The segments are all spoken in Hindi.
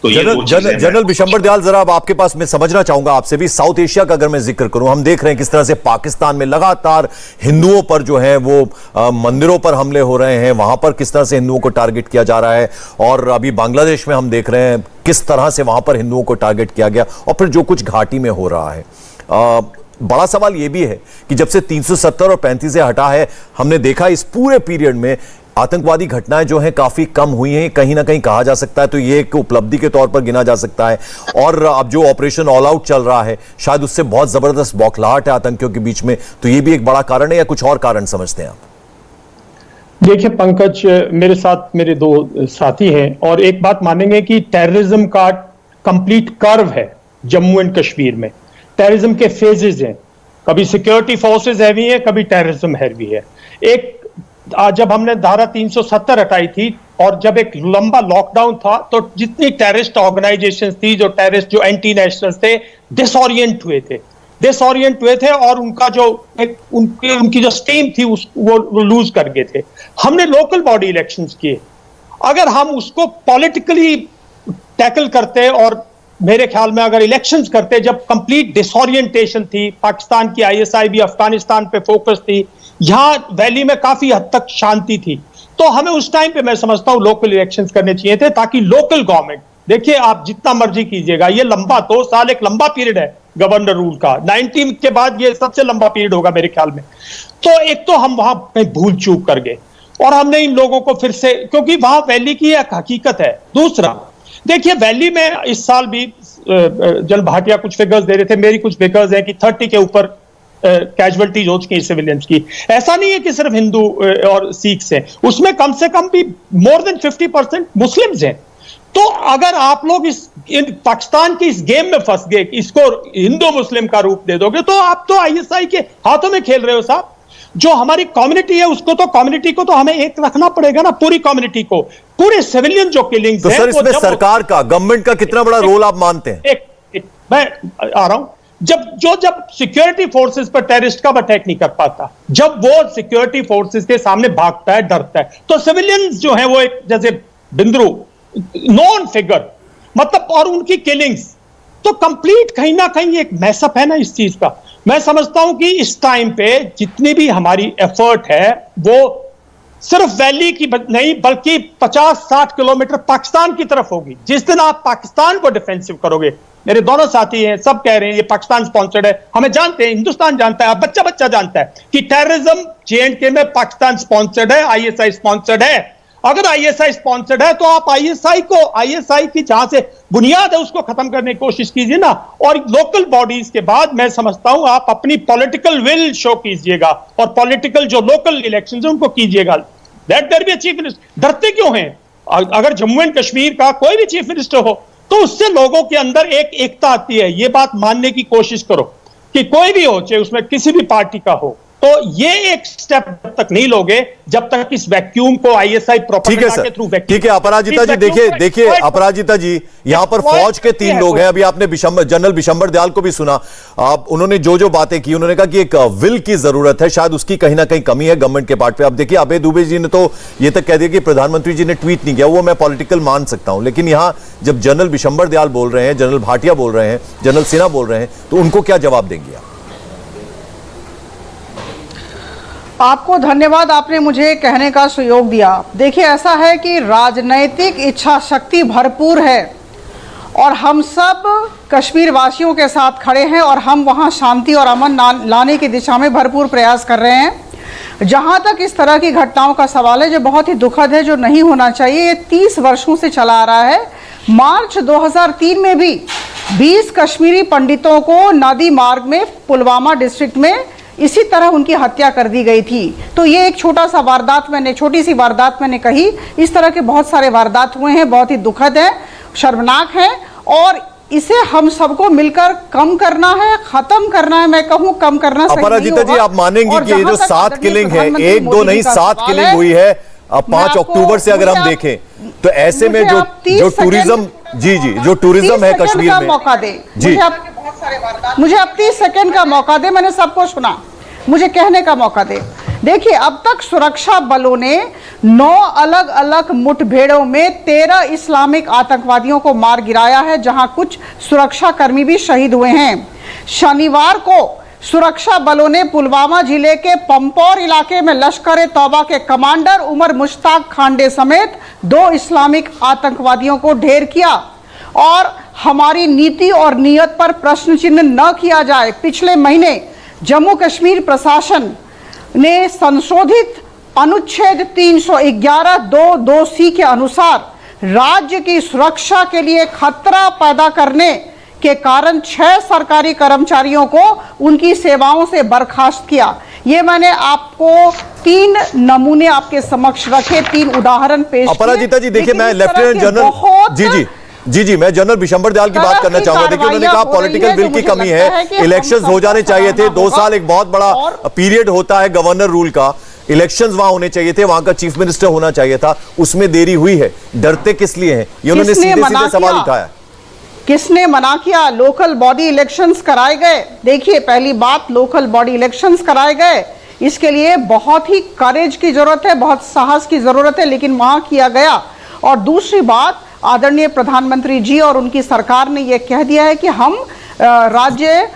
तो जनरल विशंबर दयाल, जरा अब आपके पास मैं समझना चाहूंगा आपसे भी, साउथ एशिया का अगर मैं जिक्र करूं, हम देख रहे हैं किस तरह से पाकिस्तान में लगातार हिंदुओं पर जो है वो मंदिरों पर हमले हो रहे हैं, वहां पर किस तरह से हिंदुओं को टारगेट किया जा रहा है, और अभी बांग्लादेश में हम देख रहे हैं किस तरह से वहां पर हिंदुओं को टारगेट किया गया, और फिर जो कुछ घाटी में हो रहा है। बड़ा सवाल यह भी है कि जब से 370 और 35 से हटा है, हमने देखा इस पूरे पीरियड में आतंकवादी घटनाएं जो हैं काफी कम हुई हैं, कहीं ना कहीं कहा जा सकता है, तो ये एक उपलब्धि के तौर पर गिना जा सकता है। और अब जो ऑपरेशन ऑल आउट चल रहा है, शायद उससे बहुत जबरदस्त बौखलाहट है आतंकियों के बीच में, तो ये भी एक बड़ा कारण है, या कुछ और कारण समझते हैं आप? देखिए पंकज, मेरे साथ मेरे दो साथी हैं और एक बात मानेंगे कि टेररिज्म का कंप्लीट कर्व है जम्मू एंड कश्मीर में। टेररिज्म के फेजेस हैं, कभी सिक्योरिटी फोर्सेस हैवी है, कभी टेररिज्म हैवी है। एक जब हमने धारा 370 हटाई थी और जब एक लंबा लॉकडाउन था, तो जितनी टेररिस्ट ऑर्गेनाइजेशंस थी, जो टेररिस्ट जो एंटी नेशनल्स थे, डिसओरिएंट हुए थे और उनका जो उनकी जो स्टीम थी वो लूज कर गए थे। हमने लोकल बॉडी इलेक्शंस किए। अगर हम उसको पॉलिटिकली टैकल करते और मेरे ख्याल में अगर इलेक्शंस करते जब कंप्लीट डिसओरिएंटेशन थी, पाकिस्तान की आईएसआई भी अफगानिस्तान पे फोकस थी, यहां वैली में काफी हद तक शांति थी, तो हमें उस टाइम पे मैं समझता हूं लोकल इलेक्शंस करने चाहिए थे, ताकि लोकल गवर्नमेंट, देखिए आप जितना मर्जी कीजिएगा, ये लंबा 2 साल एक लंबा पीरियड है गवर्नर रूल का, 90 के बाद ये सबसे लंबा पीरियड होगा मेरे ख्याल में। तो एक तो हम वहां कहीं भूल चूक कर गए और हमने इन लोगों को फिर से, क्योंकि वहां वैली की एक हकीकत है। दूसरा देखिए, वैली में इस साल भी जनरल भाटिया कुछ फिगर्स दे रहे थे, मेरी कुछ फिगर्स हैं कि 30 के ऊपर कैजुअलिटीज हो चुकी है सिविलियंस की। ऐसा नहीं है कि सिर्फ हिंदू और सिख्स हैं, उसमें कम से कम भी मोर देन 50% मुस्लिम्स हैं। तो अगर आप लोग पाकिस्तान के इस गेम में फंस गए, इसको हिंदू मुस्लिम का रूप दे दोगे, तो आप तो आईएसआई के हाथों में खेल रहे हो साहब। जो हमारी कम्युनिटी है उसको तो, कम्युनिटी को तो हमें एक रखना पड़ेगा ना, पूरी कम्युनिटी को, पूरे सिविलियन जो किलिंग्स हैं। तो सर इसमें सरकार का, गवर्नमेंट का कितना बड़ा रोल आप मानते हैं? मैं आ रहा हूं, जब सिक्योरिटी फोर्सेस पर टेररिस्ट का अटैक नहीं कर पाता, जब वो सिक्योरिटी फोर्सेस के सामने भागता है, डरता है, तो सिविलियंस जो है वो एक जैसे बिंद्रू नॉन फिगर, मतलब, और उनकी किलिंग्स, तो कंप्लीट कहीं ना कहीं एक मैसअप है ना इस चीज का। मैं समझता हूं कि इस टाइम पे जितनी भी हमारी एफर्ट है वो सिर्फ वैली की नहीं, बल्कि 50-60 किलोमीटर पाकिस्तान की तरफ होगी। जिस दिन आप पाकिस्तान को डिफेंसिव करोगे, मेरे दोनों साथी हैं, सब कह रहे हैं ये पाकिस्तान स्पॉन्सर्ड है, हमें जानते हैं, हिंदुस्तान जानता है, बच्चा बच्चा जानता है कि टेररिज्म जेएंडके में पाकिस्तान स्पॉन्सर्ड है, आईएसआई स्पॉन्सर्ड है। अगर आईएसआई स्पॉन्सर्ड है तो आप आईएसआई की जहां से बुनियाद है उसको खत्म करने की कोशिश कीजिए ना। और लोकल बॉडीज के बाद मैं समझता हूं आप अपनी पॉलिटिकल विल शो कीजिएगा और पॉलिटिकल जो लोकल इलेक्शंस हैं उनको कीजिएगा। That there be a chief minister. डरते क्यों हैं? अगर जम्मू एंड कश्मीर का कोई भी चीफ मिनिस्टर हो तो उससे लोगों के अंदर एक एकता आती है। ये बात मानने की कोशिश करो कि कोई भी हो, चाहे उसमें किसी भी पार्टी का हो, तो ये एक स्टेप जब तक नहीं लोगे, जब तक इस वैक्यूम को आईएसआई प्रोपेगेंडा के थ्रू वैक्यूम। ठीक है अपराजिता जी, देखिए अपराजिता जी, यहां पर फौज के 3 लोग हैं। अभी आपने जनरल विशंबर दयाल को भी सुना, उन्होंने जो बातें की, उन्होंने कहा कि एक विल की जरूरत है, शायद उसकी कहीं ना कहीं कमी है गवर्नमेंट के पार्ट पे। अब देखिए अभय दुबे जी ने तो ये तक कह दिया कि प्रधानमंत्री जी ने ट्वीट नहीं किया, वो मैं पॉलिटिकल मान सकता हूं, लेकिन यहां जब जनरल विशंबर दयाल बोल रहे हैं, जनरल भाटिया बोल रहे हैं, जनरल सिन्हा बोल रहे हैं, तो उनको क्या जवाब देंगे आप? आपको धन्यवाद, आपने मुझे कहने का सुयोग दिया। देखिए ऐसा है कि राजनैतिक इच्छा शक्ति भरपूर है और हम सब कश्मीर वासियों के साथ खड़े हैं और हम वहां शांति और अमन लाने की दिशा में भरपूर प्रयास कर रहे हैं। जहां तक इस तरह की घटनाओं का सवाल है जो बहुत ही दुखद है, जो नहीं होना चाहिए, ये 30 वर्षों से चला आ रहा है। मार्च 2003 में भी 20 कश्मीरी पंडितों को नदी मार्ग में पुलवामा डिस्ट्रिक्ट में इसी तरह उनकी हत्या कर दी गई थी। तो ये एक छोटी सी वारदात मैंने कही, इस तरह के बहुत सारे वारदात हुए हैं, बहुत ही दुखद है, शर्मनाक है, और इसे हम सबको मिलकर कम करना है, खत्म करना है। मैं कहूं कम करना सही नहीं होगा। अपराजिता जी, आप मानेंगे कि ये जो 7 किलिंग है, 1-2 नहीं 7 किलिंग हुई है 5 अक्टूबर से, अगर हम देखें तो ऐसे में जो टूरिज्म जो टूरिज्म है कश्मीर में, मौका दे मुझे अब 30 सेकंड का मौका दे, मैंने सबको सुना, मुझे कहने का मौका दे। देखिए, अब तक सुरक्षा बलों ने 9 अलग अलग मुठभेड़ों में 13 इस्लामिक आतंकवादियों को मार गिराया है, जहां कुछ सुरक्षा कर्मी भी शहीद हुए हैं। शनिवार को सुरक्षा बलों ने पुलवामा जिले के पंपोर इलाके में लश्कर तौबा के कमांडर उमर मुश्ताक खांडे समेत 2 इस्लामिक आतंकवादियों को ढेर किया। और हमारी नीति और नीयत पर प्रश्न चिन्ह न किया जाए, पिछले महीने जम्मू कश्मीर प्रशासन ने संशोधित अनुच्छेद 311(2)(2)(c) के अनुसार राज्य की सुरक्षा के लिए खतरा पैदा करने के कारण 6 सरकारी कर्मचारियों को उनकी सेवाओं से बर्खास्त किया। ये मैंने आपको 3 नमूने आपके समक्ष रखे, 3 उदाहरण पेश किए। अपराजिता जी, देखिए, मैं लेफ्टिनेंट जनरल जी मैं जनरल विशंबर दयाल की बात करना चाहूंगा। देखिए, उन्होंने कहा पॉलिटिकल विल की कमी है, इलेक्शंस हो जाने चाहिए थे। 2 साल एक बहुत बड़ा पीरियड होता है गवर्नर रूल का, इलेक्शंस वहां होने चाहिए थे, वहां का चीफ मिनिस्टर होना चाहिए था, उसमें देरी हुई है। डरते किस लिए हैं? ये उन्होंने सीधे सवाल उठाया। किसने मना किया? लोकल बॉडी इलेक्शंस कराए गए। देखिए, पहली बात, लोकल बॉडी इलेक्शंस कराए गए, इसके लिए बहुत ही करेज की जरूरत है, बहुत साहस की जरूरत है, लेकिन वहां किया गया। और दूसरी बात, आदरणीय प्रधानमंत्री जी और उनकी सरकार ने यह कह दिया है कि हम राज्य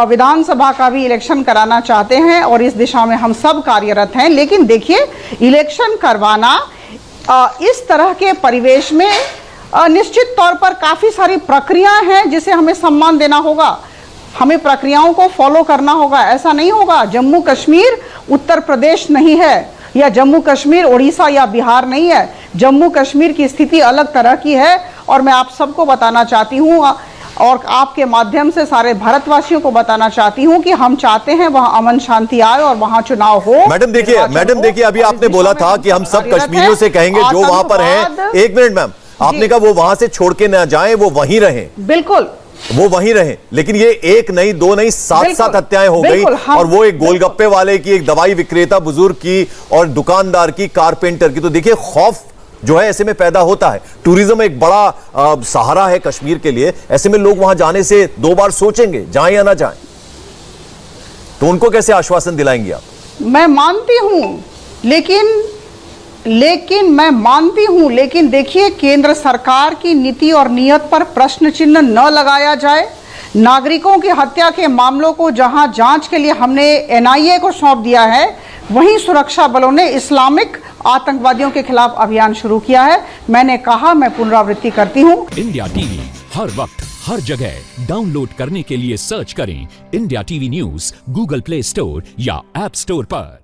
विधानसभा का भी इलेक्शन कराना चाहते हैं और इस दिशा में हम सब कार्यरत हैं। लेकिन देखिए, इलेक्शन करवाना इस तरह के परिवेश में निश्चित तौर पर काफी सारी प्रक्रियाएं हैं जिसे हमें सम्मान देना होगा, हमें प्रक्रियाओं को फॉलो करना होगा। ऐसा नहीं होगा, जम्मू कश्मीर उत्तर प्रदेश नहीं है, या जम्मू कश्मीर उड़ीसा या बिहार नहीं है। जम्मू कश्मीर की स्थिति अलग तरह की है और मैं आप सबको बताना चाहती हूँ और आपके माध्यम से सारे भारतवासियों को बताना चाहती हूँ कि हम चाहते हैं वहां अमन शांति आए और वहां चुनाव हो। मैडम देखिए अभी आपने बोला था कि हम सब कश्मीरियों से कहेंगे जो वहां पर हैं। 1 मिनट मैम, आपने कहा वो वहां से छोड़ के ना जाएं, वो वहीं रहें। बिल्कुल, वो वहीं रहे, लेकिन ये 1 नहीं 2 नहीं 7 हत्याएं हो गई। और वो एक गोलगप्पे वाले की, एक दवाई विक्रेता बुजुर्ग की और दुकानदार की, कारपेंटर की। तो देखिए, खौफ जो है ऐसे में पैदा होता है। टूरिज्म एक बड़ा सहारा है कश्मीर के लिए, ऐसे में लोग वहां जाने से 2 बार सोचेंगे, जाएं या ना जाएं। तो उनको कैसे आश्वासन दिलाएंगे आप? मैं मानती हूं, लेकिन देखिए, केंद्र सरकार की नीति और नियत पर प्रश्न चिन्ह न लगाया जाए। नागरिकों की हत्या के मामलों को जहां जांच के लिए हमने एनआईए को सौंप दिया है, वहीं सुरक्षा बलों ने इस्लामिक आतंकवादियों के खिलाफ अभियान शुरू किया है। मैंने कहा, मैं पुनरावृत्ति करती हूं, इंडिया टीवी हर वक्त हर जगह डाउनलोड करने के लिए सर्च करें India TV news Google play store या ऐप स्टोर पर।